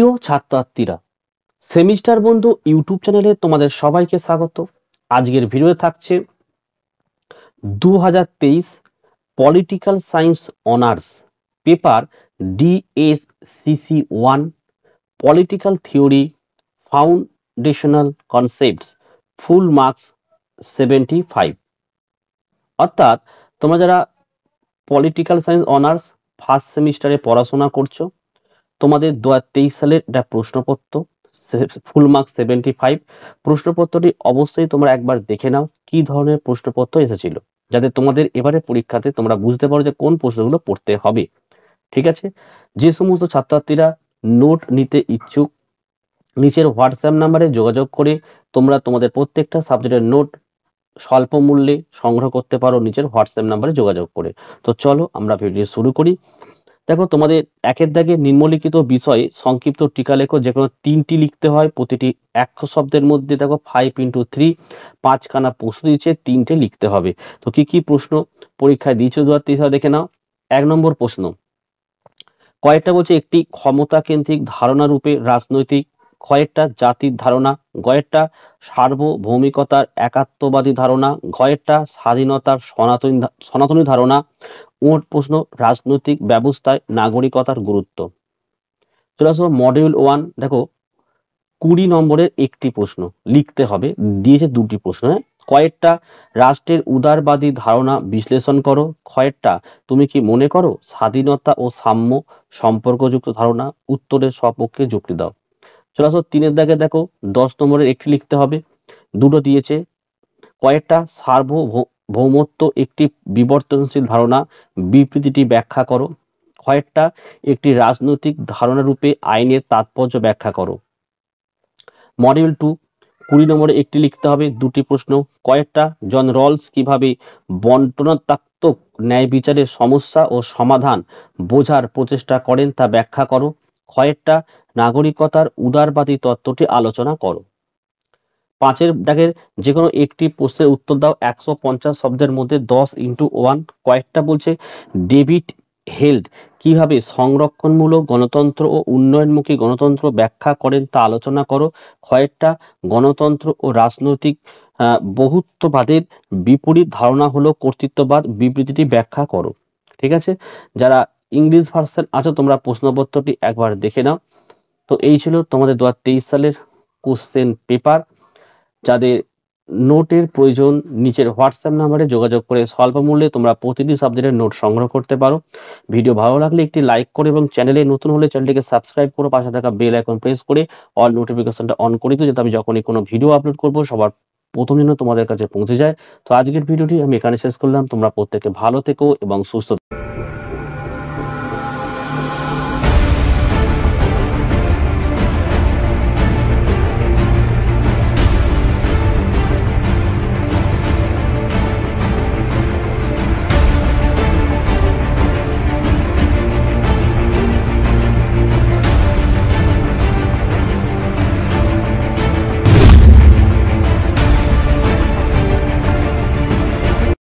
প্রিয় ছাত্রছাত্রীরা, সেমিস্টার বন্ধু ইউটিউব চ্যানেলে তোমাদের সবাইকে স্বাগত। আজকের ভিডিও থাকছে 2023 political science honours paper DSCC 1 political theory foundational concepts full marks 75। অর্থাৎ তোমরা যারা পলিটিক্যাল সায়েন্স অনার্স ফার্স্ট সেমিস্টারে পড়াশোনা করছো, তোমাদের 2023 সালের একটা প্রশ্নপত্র ফুল মার্কস 75 প্রশ্নপত্রটি অবশ্যই তোমরা একবার দেখে নাও কি ধরনের প্রশ্নপত্র এসেছিল, যাতে তোমাদের এবারে পরীক্ষাতে তোমরা বুঝতে পারো যে কোন প্রশ্নগুলো পড়তে হবে। ঠিক আছে, যে সমস্ত ছাত্রছাত্রীরা নোট নিতে ইচ্ছুক নিচের হোয়াটসঅ্যাপ নাম্বারে যোগাযোগ করে তোমরা তোমাদের প্রত্যেকটা সাবজেক্টের নোট স্বল্প মূল্যে সংগ্রহ করতে পারো নিচের হোয়াটসঅ্যাপ নাম্বারে যোগাযোগ করে। তো চলো আমরা ভিডিও শুরু করি। দেখো, তোমাদের একের দাগে নিম্নলিখিত বিষয়ে সংক্ষিপ্ত টিকা লেখো, যে কোনো 3টি লিখতে হয়, প্রতিটি 100 শব্দের মধ্যে। দেখো 5 × 3 5খানা প্রশ্ন দিয়েছে, 3টে লিখতে হবে। তো কি কি প্রশ্ন পরীক্ষায় দিয়েছে 2023 সালে দেখে নাও। 1 নম্বর প্রশ্ন, কয়েকটা বলছে একটি ক্ষমতা কেন্দ্রিক ধারণা রূপে রাজনৈতিক, কয়েকটা জাতির ধারণা, কয়েকটা সার্বভৌমিকতার একাত্মবাদী ধারণা, কয়েকটা স্বাধীনতার সনাতনী ধারণা। মোট প্রশ্ন, রাজনৈতিক ব্যবস্থায় নাগরিকতার গুরুত্ব। চলে আসো মডিউল 1। দেখো 20 নম্বরের একটি প্রশ্ন লিখতে হবে, দিয়েছে 2টি প্রশ্ন। কয়েকটা রাষ্ট্রের উদারবাদী ধারণা বিশ্লেষণ করো। কয়েকটা তুমি কি মনে করো স্বাধীনতা ও সাম্য সম্পর্কযুক্ত ধারণা, উত্তরের সপক্ষে যুক্তি দাও। চলে আসো 3-এর দাগে, দেখো 10 নম্বরের একটি লিখতে হবে, 2টো দিয়েছে। কয়েকটা সার্বভৌমত্ব একটি বিবর্তনশীল ধারণা, বিবৃতিটি ব্যাখ্যা করো। কয়েকটা একটি রাজনৈতিক ধারণা রূপে আইনের তাৎপর্য ব্যাখ্যা করো। মডিউল 2 20 নম্বরে একটি লিখতে হবে, 2টি প্রশ্ন। কয়েকটা জন রলস কিভাবে বন্টনাত্মক ন্যায় বিচারের সমস্যা ও সমাধান বোঝার প্রচেষ্টা করেন তা ব্যাখ্যা করো। কয়েকটা নাগরিকতার উদারবাদী তত্ত্বটি আলোচনা করো। 5-এর দাগের যে কোনো একটি প্রশ্নের উত্তর দাও 150 শব্দের মধ্যে। 10 × 1 কয়েকটা বলছে ডেভিড হেল্ড কিভাবে সংরক্ষণমূলক গণতন্ত্র ও উন্নয়নমুখী গণতন্ত্র ব্যাখ্যা করেন তা আলোচনা করো। কয়েকটা গণতন্ত্র ও রাজনৈতিক বহুত্ববাদের বিপরীত ধারণা হলো কর্তৃত্ববাদ, বিবৃতিটি ব্যাখ্যা করো। ঠিক আছে, যারা ইংলিশ ভার্সন আছো তোমরা প্রশ্নপত্রটি একবার দেখে নাও। তো এই ছিল তোমাদের 2023 সালের কোশ্চেন পেপার। যাদের নোটের প্রয়োজন নিচের হোয়াটসঅ্যাপ নাম্বারে যোগাযোগ করে স্বল্প মূল্যে তোমরা প্রতিটি সাবজেক্টের নোট সংগ্রহ করতে পারো। ভিডিও ভালো লাগলে একটি লাইক করো এবং চ্যানেলে নতুন হলে চ্যানেলটিকে সাবস্ক্রাইব করো, পাশে থাকা বেল আইকন প্রেস করে অল নোটিফিকেশনটা অন করে দিও, যাতে আমি যখনই কোনো ভিডিও আপলোড করব সবার প্রথম যেন তোমাদের কাছে পৌঁছে যায়। তো আজকের ভিডিওটি আমি এখানে শেষ করলাম। তোমরা প্রত্যেকে ভালো থেকো এবং সুস্থ থেকো।